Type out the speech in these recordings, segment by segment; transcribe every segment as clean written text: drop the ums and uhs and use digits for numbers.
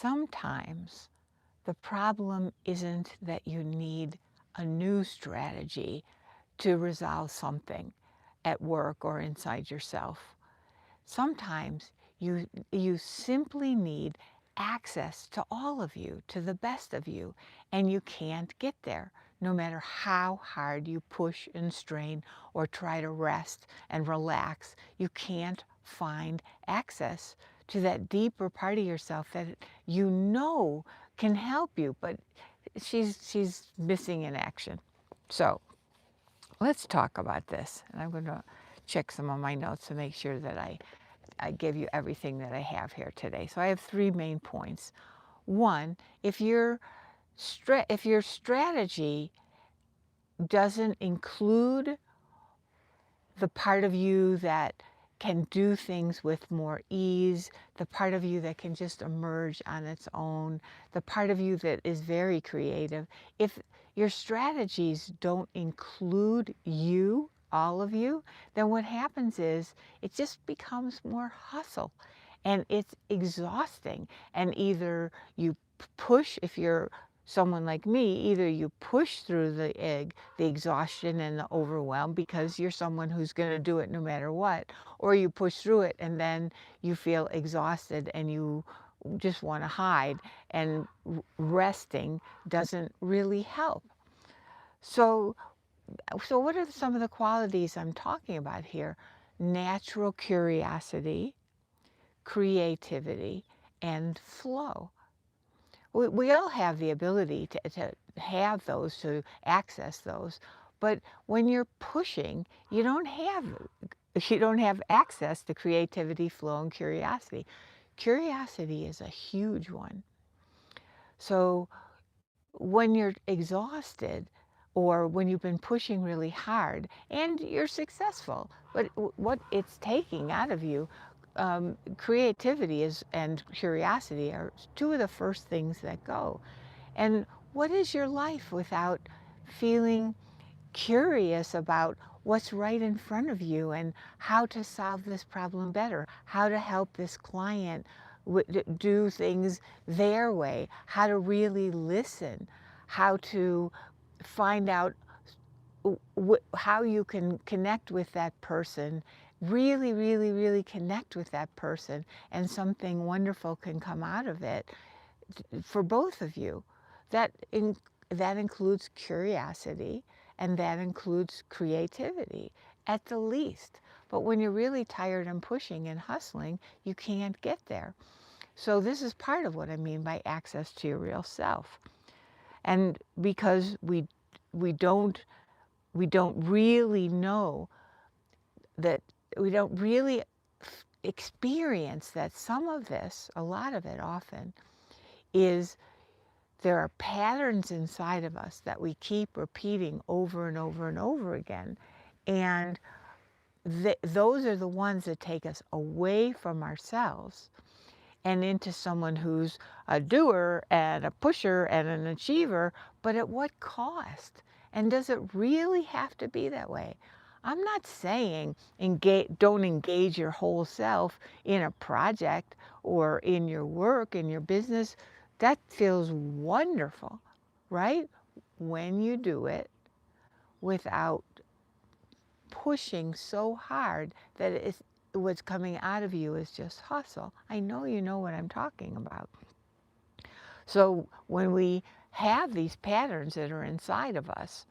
sometimes the problem isn't that you need a new strategy to resolve something at work or inside yourself. Sometimes you simply need access to all of you, to the best of you, and you can't get there no matter how hard you push and strain or try to rest and relax. You can't find access to that deeper part of yourself that you know can help you, but she's missing in action. So let's talk about this. And I'm going to check some of my notes to make sure that I give you everything that I have here today. So I have three main points. One, if your strategy doesn't include the part of you that can do things with more ease, the part of you that can just emerge on its own, the part of you that is very creative, if your strategies don't include you, all of you, then what happens is it just becomes more hustle and it's exhausting. And either you push, if you're someone like me, either you push through the exhaustion and the overwhelm because you're someone who's going to do it no matter what, or you push through it and then you feel exhausted and you just want to hide, and resting doesn't really help. So, so what are some of the qualities I'm talking about here? Natural curiosity, creativity, and flow. We all have the ability to have those, to access those, but when you're pushing, you don't have access to creativity, flow, and curiosity. Curiosity is a huge one. So when you're exhausted or when you've been pushing really hard and you're successful, but what it's taking out of you, creativity and curiosity are two of the first things that go. And what is your life without feeling curious about what's right in front of you and how to solve this problem better, how to help this client do things their way, how to really listen, how to find out how you can connect with that person, really, really, really connect with that person, and something wonderful can come out of it for both of you. That that includes curiosity and that includes creativity at the least. But when you're really tired and pushing and hustling, you can't get there. So this is part of what I mean by access to your real self. And because we don't we don't really know that, we don't really experience that some of this, a lot of it often, is there are patterns inside of us that we keep repeating over and over and over again. And those are the ones that take us away from ourselves and into someone who's a doer and a pusher and an achiever, but at what cost? And does it really have to be that way? I'm not saying don't engage your whole self in a project or in your work, in your business. That feels wonderful, right? When you do it without pushing so hard that what's coming out of you is just hustle. I know you know what I'm talking about. So when we have these patterns that are inside of us,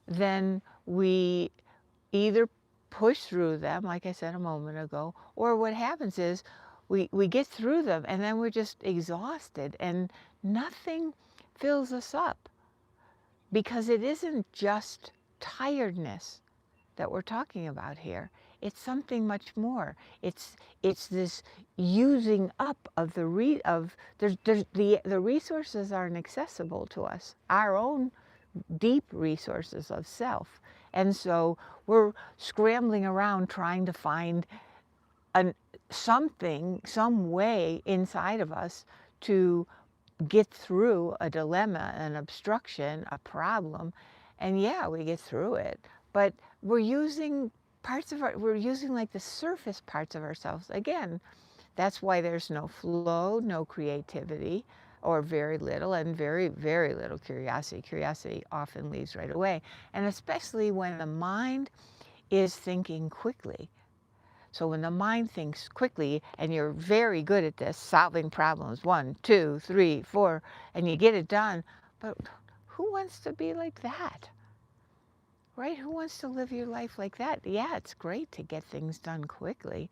then we either push through them, like I said a moment ago, or what happens is we get through them and then we're just exhausted and nothing fills us up, because it isn't just tiredness that we're talking about here. It's something much more. It's this using up of the resources aren't accessible to us, our own deep resources of self. And so we're scrambling around trying to find some way inside of us to get through a dilemma, an obstruction, a problem. And yeah, we get through it, but we're using like the surface parts of ourselves. Again, That's why there's no flow, no creativity, or very little, and very, very little curiosity. Curiosity often leaves right away. And especially when the mind is thinking quickly. So when the mind thinks quickly, and you're very good at this, solving problems, 1, 2, 3, 4, and you get it done, but who wants to be like that? Right? Who wants to live your life like that? Yeah, it's great to get things done quickly,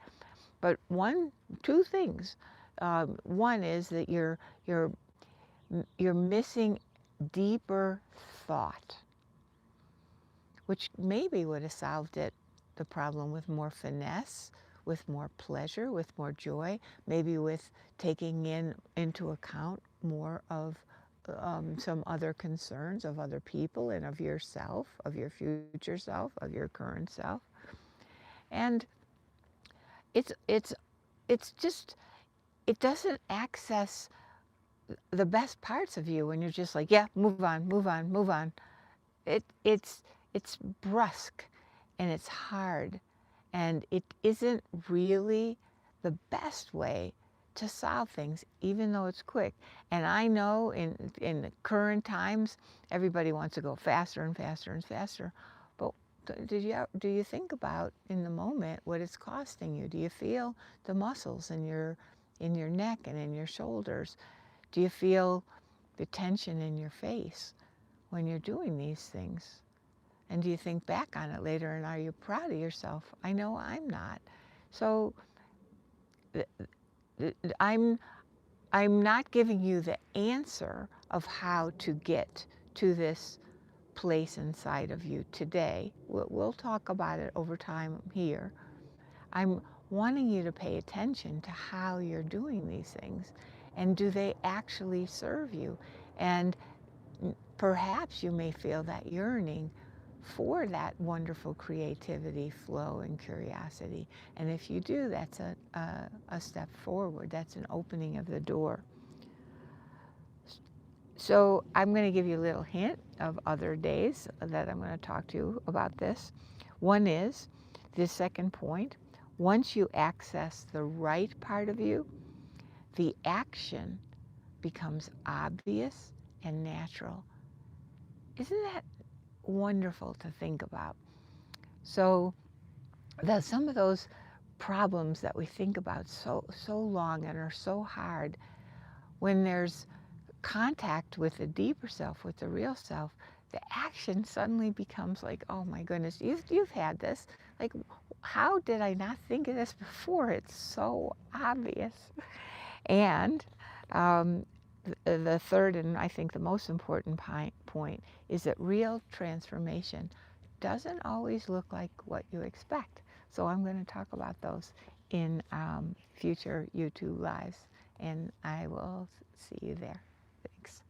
but two things. One is that you're missing deeper thought, which maybe would have solved the problem with more finesse, with more pleasure, with more joy, maybe with taking into account more of some other concerns of other people and of yourself, of your future self, of your current self. And it's it's just, it doesn't access the best parts of you when you're just like, yeah, move on, move on, move on. It's brusque, and it's hard, and it isn't really the best way to solve things, even though it's quick. And I know in the current times, everybody wants to go faster and faster and faster. But do you think about in the moment what it's costing you? Do you feel the muscles in your neck and in your shoulders? Do you feel the tension in your face when you're doing these things? And do you think back on it later, and are you proud of yourself? I know I'm not. So I'm not giving you the answer of how to get to this place inside of you today. We'll talk about it over time here. I'm wanting you to pay attention to how you're doing these things, and do they actually serve you? And perhaps you may feel that yearning for that wonderful creativity, flow, and curiosity. And if you do, that's a step forward. That's an opening of the door. So I'm going to give you a little hint of other days that I'm going to talk to you about this. One is this second point. Once you access the right part of you, the action becomes obvious and natural. Isn't that wonderful to think about? So some of those problems that we think about so long and are so hard, when there's contact with the deeper self, with the real self, the action suddenly becomes like, oh my goodness, you've had this. Like, how did I not think of this before? It's so obvious. And the third, and I think the most important point, is that real transformation doesn't always look like what you expect. So I'm going to talk about those in future YouTube lives, and I will see you there. Thanks.